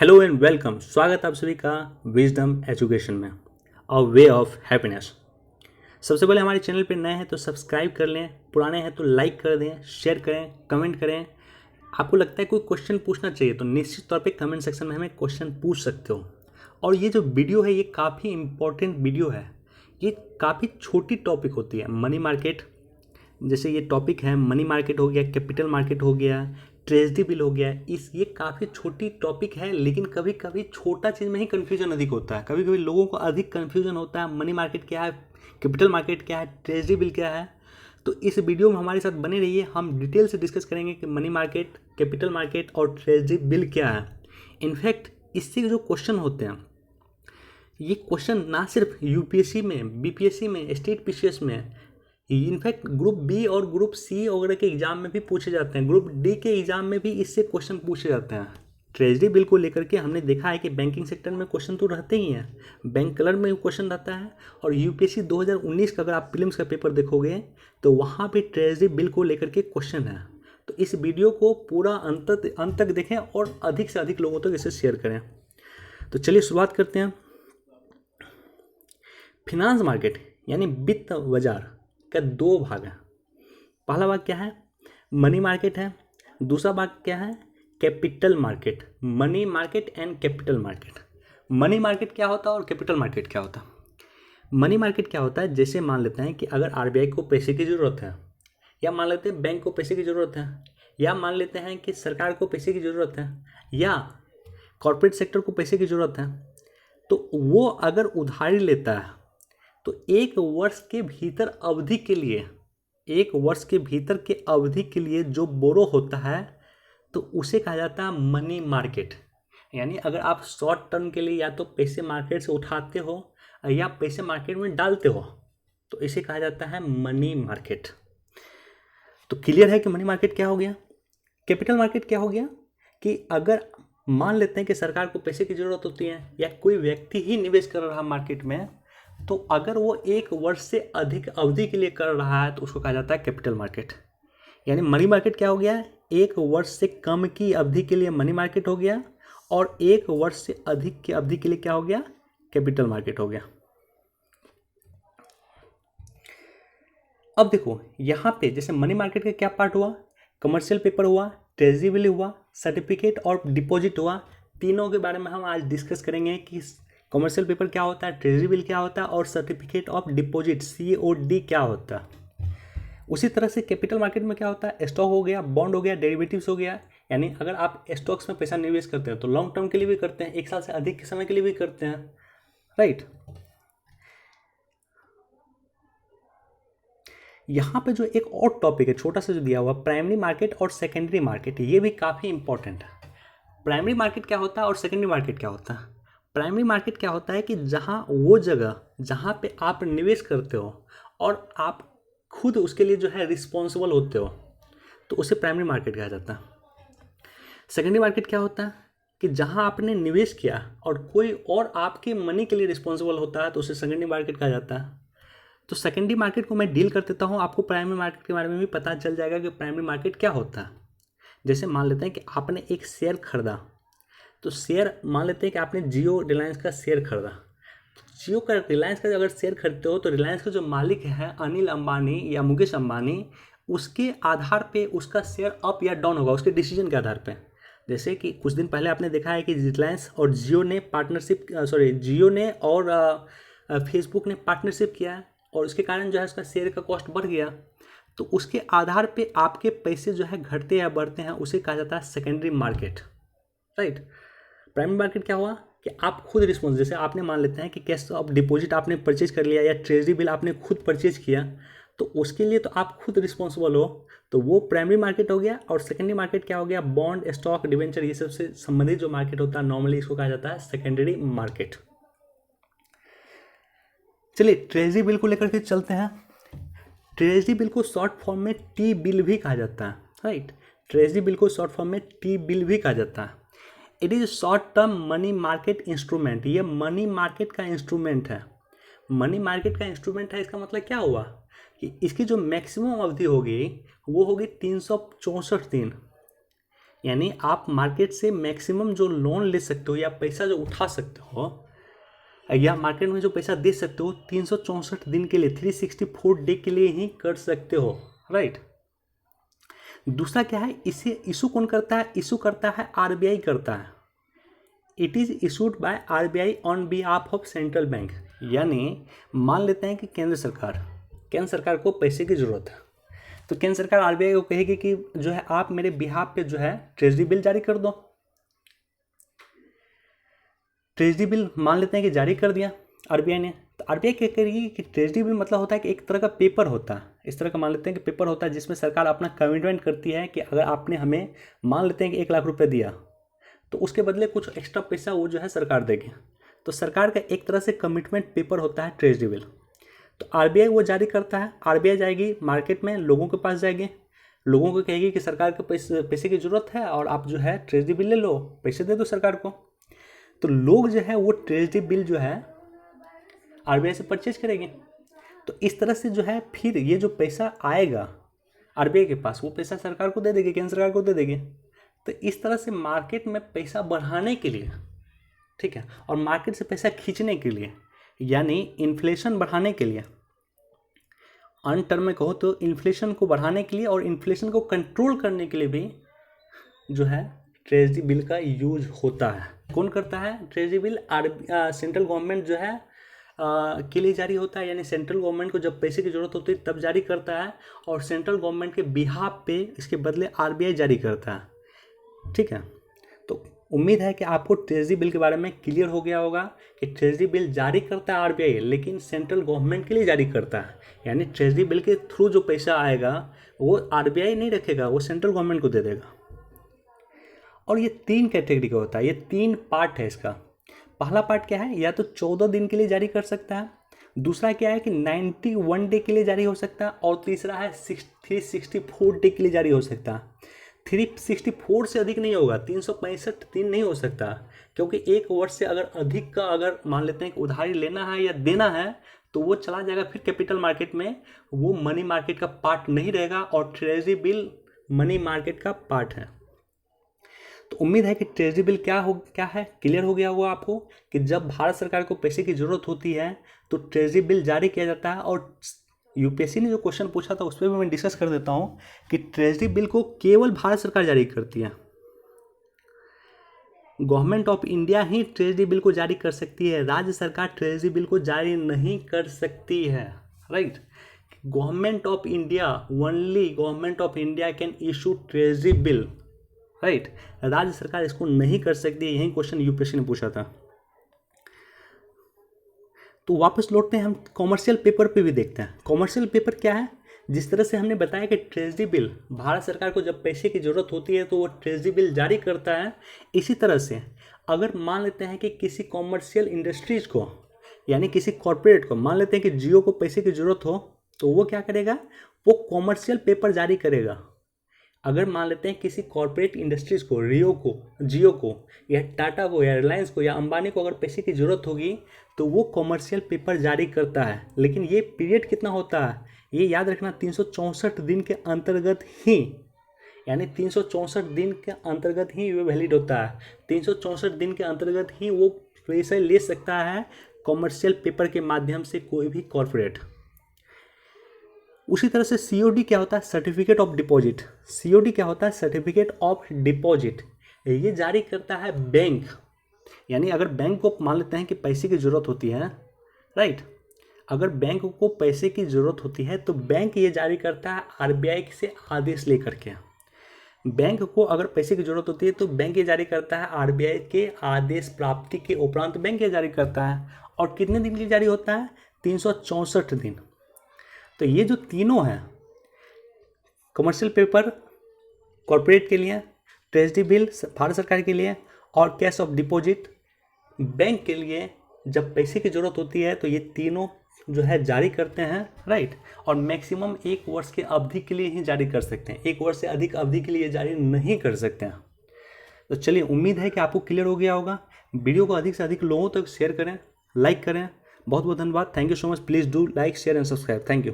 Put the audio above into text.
Hello and welcome. स्वागत आप सभी का विजडम एजुकेशन में, अ वे ऑफ हैप्पीनेस। सबसे पहले हमारे चैनल पे नए हैं तो सब्सक्राइब कर लें, पुराने हैं तो लाइक कर दें, शेयर करें, कमेंट करें। आपको लगता है कोई क्वेश्चन पूछना चाहिए तो निश्चित तौर पे कमेंट सेक्शन में हमें क्वेश्चन पूछ सकते हो। और ये जो वीडियो है ये काफ़ी इम्पोर्टेंट वीडियो है। ये काफ़ी छोटी टॉपिक होती है। मनी मार्केट, जैसे ये टॉपिक है, मनी मार्केट हो गया, कैपिटल मार्केट हो गया, ट्रेजरी बिल हो गया। इस ये काफ़ी छोटी टॉपिक है, लेकिन कभी कभी छोटा चीज़ में ही कन्फ्यूजन अधिक होता है। कभी कभी लोगों को अधिक कन्फ्यूजन होता है, मनी मार्केट क्या है, कैपिटल मार्केट क्या है, ट्रेजरी बिल क्या है। तो इस वीडियो में हमारे साथ बने रहिए, हम डिटेल से डिस्कस करेंगे कि मनी मार्केट, कैपिटल मार्केट और ट्रेजरी बिल क्या है। इनफैक्ट इससे जो क्वेश्चन होते हैं, ये क्वेश्चन ना सिर्फ यूपीएससी में, बीपीएससी में, स्टेट पीसीएस में, इनफैक्ट ग्रुप बी और ग्रुप सी वगैरह के एग्जाम में भी पूछे जाते हैं। ग्रुप डी के एग्जाम में भी इससे क्वेश्चन पूछे जाते हैं। ट्रेजरी बिल को लेकर के हमने देखा है कि बैंकिंग सेक्टर में क्वेश्चन तो रहते ही हैं, बैंक कलर में क्वेश्चन रहता है। और यूपीएससी 2019 का अगर आप प्रीलिम्स का पेपर देखोगे तो वहाँ भी ट्रेजरी बिल को लेकर के क्वेश्चन है। तो इस वीडियो को पूरा अंत तक देखें और अधिक से अधिक लोगों तक इसे शेयर करें। तो चलिए शुरुआत करते हैं। फिनांस मार्केट यानी वित्त बाजार का दो भाग है। पहला भाग क्या है? मनी मार्केट है। दूसरा भाग क्या है? Capital market. Money market and capital market. Money market क्या होता है और कैपिटल मार्केट क्या होता है? मनी मार्केट क्या होता है? जैसे मान लेते हैं कि अगर आरबीआई को पैसे की ज़रूरत है, या मान लेते हैं बैंक को पैसे की ज़रूरत है, या मान लेते हैं कि सरकार को पैसे की ज़रूरत है, या कॉरपोरेट सेक्टर को पैसे की ज़रूरत है, तो वो अगर उधारी लेता है तो एक वर्ष के भीतर अवधि के लिए, एक वर्ष के भीतर के अवधि के लिए जो बोरो होता है तो उसे कहा जाता है मनी मार्केट। यानी अगर आप शॉर्ट टर्म के लिए या तो पैसे मार्केट से उठाते हो या पैसे मार्केट में डालते हो तो इसे कहा जाता है मनी मार्केट। तो क्लियर है कि मनी मार्केट क्या हो गया। कैपिटल मार्केट क्या हो गया कि अगर मान लेते हैं कि सरकार को पैसे की ज़रूरत होती है या कोई व्यक्ति ही निवेश कर रहा है मार्केट में, तो अगर वो एक वर्ष से अधिक अवधि के लिए कर रहा है तो उसको कहा जाता है कैपिटल मार्केट। यानी मनी मार्केट क्या हो गया? एक वर्ष से कम की अवधि के लिए मनी मार्केट हो गया, और एक वर्ष से अधिक की अवधि के लिए क्या हो गया? कैपिटल मार्केट हो गया। अब देखो यहाँ पे जैसे मनी मार्केट का क्या पार्ट हुआ? कमर्शियल पेपर हुआ, ट्रेजरी बिल हुआ, सर्टिफिकेट और डिपॉजिट हुआ। तीनों के बारे में हम आज डिस्कस करेंगे कि कमर्शियल पेपर क्या होता है, ट्रेजरी बिल क्या होता है, और सर्टिफिकेट ऑफ डिपॉजिट COD क्या होता है। उसी तरह से कैपिटल मार्केट में क्या होता है? स्टॉक हो गया, बॉन्ड हो गया, डेरिवेटिव्स हो गया। यानी अगर आप स्टॉक्स में पैसा निवेश करते हैं तो लॉन्ग टर्म के लिए भी करते हैं, एक साल से अधिक के समय के लिए भी करते हैं, राइट। यहाँ पे जो एक और टॉपिक है छोटा सा जो दिया हुआ, प्राइमरी मार्केट और सेकेंडरी मार्केट, ये भी काफ़ी इंपॉर्टेंट है। प्राइमरी मार्केट क्या होता है और सेकेंडरी मार्केट क्या होता है? प्राइमरी मार्केट क्या होता है कि जहाँ वो जगह जहाँ पे आप निवेश करते हो और आप खुद उसके लिए जो है रिस्पॉन्सिबल होते हो, तो उसे प्राइमरी मार्केट कहा जाता है। सेकेंडरी मार्केट क्या होता है कि जहाँ आपने निवेश किया और कोई और आपके मनी के लिए रिस्पॉन्सिबल होता है तो उसे सेकेंडरी मार्केट कहा जाता है। तो सेकेंडरी मार्केट को मैं डील कर देता हूँ, आपको प्राइमरी मार्केट के बारे में भी पता चल जाएगा कि प्राइमरी मार्केट क्या होता है। जैसे मान लेते हैं कि आपने एक शेयर खरीदा, तो शेयर मान लेते हैं कि आपने जियो रिलायंस का शेयर खरीदा। जियो का, रिलायंस का अगर शेयर खरीदते हो तो रिलायंस का जो मालिक है अनिल अंबानी या मुकेश अंबानी, उसके आधार पे उसका शेयर अप या डाउन होगा, उसके डिसीजन के आधार पे। जैसे कि कुछ दिन पहले आपने देखा है कि रिलायंस और जियो ने पार्टनरशिप, जियो ने और फेसबुक ने पार्टनरशिप किया है, और उसके कारण जो है उसका शेयर का कॉस्ट बढ़ गया। तो उसके आधार पे आपके पैसे जो है घटते या बढ़ते हैं, उसे कहा जाता है secondary market, right. Primary market क्या हुआ कि आप खुद रिस्पॉन्स, जैसे आपने मान लेते हैं कि कैश ऑफ डिपॉजिट आपने परचेज कर लिया या ट्रेजरी बिल आपने खुद परचेज किया, तो उसके लिए तो आप खुद रिस्पॉन्सिबल हो, तो वो प्राइमरी मार्केट हो गया। और सेकेंडरी मार्केट क्या हो गया? बॉन्ड, स्टॉक, डिवेंचर, ये सब से संबंधित जो मार्केट होता है नॉर्मली इसको कहा जाता है सेकेंडरी मार्केट। चलिए ट्रेजरी बिल को लेकर के चलते हैं। ट्रेजरी बिल को शॉर्ट फॉर्म में टी बिल भी कहा जाता है, राइट। ट्रेजरी बिल को शॉर्ट फॉर्म में टी बिल भी कहा जाता है। It is short term money market instrument. ये मनी मार्केट का इंस्ट्रूमेंट है। मनी मार्केट का इंस्ट्रूमेंट है, इसका मतलब क्या हुआ कि इसकी जो मैक्सिमम अवधि होगी वो होगी 364 दिन। यानी आप मार्केट से मैक्सिमम जो लोन ले सकते हो या पैसा जो उठा सकते हो या मार्केट में जो पैसा दे सकते हो 364 दिन के लिए 364 डे के लिए ही कर सकते हो, राइट। दूसरा क्या है, इसे इशू कौन करता है? इशू करता है आरबीआई करता है। It is issued by RBI on behalf of central bank. यानी मान लेते हैं कि केंद्र सरकार को पैसे की ज़रूरत है, तो केंद्र सरकार आरबीआई को कहेगी कि जो है आप मेरे बिहाफ पे जो है ट्रेजरी बिल जारी कर दो। ट्रेजरी बिल मान लेते हैं कि जारी कर दिया आरबीआई ने, तो आरबीआई क्या करेगी कि ट्रेजरी बिल मतलब होता है कि एक तरह का पेपर होता है, इस तरह का मान लेते हैं कि पेपर होता है जिसमें सरकार अपना कमिटमेंट करती है कि अगर आपने हमें मान लेते हैं कि 1 लाख रुपये दिया तो उसके बदले कुछ एक्स्ट्रा पैसा वो जो है सरकार देगी। तो सरकार का एक तरह से कमिटमेंट पेपर होता है ट्रेजरी बिल। तो आरबीआई वो जारी करता है, आरबीआई जाएगी मार्केट में, लोगों के पास जाएगी, लोगों को कहेगी कि सरकार को पैसे की ज़रूरत है और आप जो है ट्रेजरी बिल ले लो, पैसे दे दो सरकार को। तो लोग जो है वो ट्रेजरी बिल जो है आरबीआई से परचेज करेंगे। तो इस तरह से जो है फिर ये जो पैसा आएगा आरबीआई के पास, वो पैसा सरकार को दे देगी, केंद्र सरकार को दे देगी। तो इस तरह से मार्केट में पैसा बढ़ाने के लिए, ठीक है, और मार्केट से पैसा खींचने के लिए, यानी इन्फ्लेशन बढ़ाने के लिए, अन टर्म में कहो तो इन्फ्लेशन को बढ़ाने के लिए और इन्फ्लेशन को कंट्रोल करने के लिए भी जो है ट्रेजरी बिल का यूज होता है। कौन करता है? ट्रेजरी बिल सेंट्रल गवर्नमेंट जो है के लिए जारी होता है, यानी सेंट्रल गवर्नमेंट को जब पैसे की ज़रूरत होती है तब जारी करता है, और सेंट्रल गवर्नमेंट के बिहाफ पे इसके बदले आरबीआई जारी करता है, ठीक है। तो उम्मीद है कि आपको ट्रेजरी बिल के बारे में क्लियर हो गया होगा कि ट्रेजरी बिल जारी करता है आरबीआई, लेकिन सेंट्रल गवर्नमेंट के लिए जारी करता है। यानी ट्रेजरी बिल के थ्रू जो पैसा आएगा वो आरबीआई नहीं रखेगा, वो सेंट्रल गवर्नमेंट को दे देगा। और ये 3 कैटेगरी का होता है, ये 3 पार्ट है इसका। पहला पार्ट क्या है? या तो 14 दिन के लिए जारी कर सकता है, दूसरा क्या है कि 91 डे के लिए जारी हो सकता है, और तीसरा है 364 डे के लिए जारी हो सकता है। 364 से अधिक नहीं होगा, 365 दिन नहीं हो सकता, क्योंकि 1 वर्ष से अगर अधिक का अगर मान लेते हैं कि उधारी लेना है या देना है तो वो चला जाएगा फिर कैपिटल मार्केट में, वो मनी मार्केट का पार्ट नहीं रहेगा, और ट्रेजरी बिल मनी मार्केट का पार्ट है। तो उम्मीद है कि ट्रेजरी बिल क्या है क्लियर हो गया होगा आपको, कि जब भारत सरकार को पैसे की ज़रूरत होती है तो ट्रेजरी बिल जारी किया जाता है। और यूपीएससी ने जो क्वेश्चन पूछा था उस पर भी मैं डिस्कस कर देता हूँ कि ट्रेजरी बिल को केवल भारत सरकार जारी करती है, government of India he treasury bill को जारी कर सकती है, राज्य सरकार ट्रेजरी बिल को जारी नहीं कर सकती है, right. Government of India, only government of India can issue treasury bill, right. राज्य सरकार इसको नहीं कर सकती है, यही क्वेश्चन यूपीएससी ने पूछा था। तो वापस लौटते हैं, हम कॉमर्शियल पेपर पे भी देखते हैं। कॉमर्शियल पेपर क्या है? जिस तरह से हमने बताया कि ट्रेजरी बिल भारत सरकार को जब पैसे की ज़रूरत होती है तो वो ट्रेजरी बिल जारी करता है, इसी तरह से अगर मान लेते हैं कि किसी कॉमर्शियल इंडस्ट्रीज को, यानी किसी कॉरपोरेट को, मान लेते हैं कि जियो को पैसे की ज़रूरत हो, तो वो क्या करेगा? वो कॉमर्शियल पेपर जारी करेगा। अगर मान लेते हैं किसी कॉरपोरेट इंडस्ट्रीज़ को, जियो को या टाटा को या रिलायंस को या अंबानी को अगर पैसे की ज़रूरत होगी तो वो कॉमर्शियल पेपर जारी करता है। लेकिन ये पीरियड कितना होता है? ये याद रखना, 364 दिन के अंतर्गत ही, यानी 364 दिन के अंतर्गत ही वो वैलिड होता है। 364 दिन के अंतर्गत ही वो पैसे ले सकता है कॉमर्शियल पेपर के माध्यम से कोई भी कॉरपोरेट। उसी तरह से सीओडी क्या होता है? Certificate of deposit. सीओडी क्या होता है? Certificate of deposit. ये जारी करता है बैंक, यानी अगर बैंक को मान लेते हैं कि पैसे की ज़रूरत होती है, राइट, अगर बैंक को पैसे की ज़रूरत होती है तो बैंक ये जारी करता है आरबीआई से आदेश लेकर के। बैंक को अगर पैसे की ज़रूरत होती है तो बैंक ये जारी करता है आरबीआई के आदेश प्राप्ति के उपरांत बैंक ये जारी करता है। और कितने दिन के लिए जारी होता है? 364 दिन। तो ये जो तीनों हैं, कमर्शियल पेपर कॉरपोरेट के लिए, ट्रेजरी बिल भारत सरकार के लिए, और कैश ऑफ डिपॉजिट बैंक के लिए, जब पैसे की ज़रूरत होती है तो ये तीनों जो है जारी करते हैं, राइट। और मैक्सिमम 1 वर्ष के अवधि के लिए ही जारी कर सकते हैं, 1 वर्ष से अधिक अवधि के लिए जारी नहीं कर सकते हैं। तो चलिए, उम्मीद है कि आपको क्लियर हो गया होगा। वीडियो को अधिक से अधिक लोगों तक शेयर करें, लाइक करें। बहुत बहुत धन्यवाद। Thank you so much. Please do like, share and subscribe. Thank you.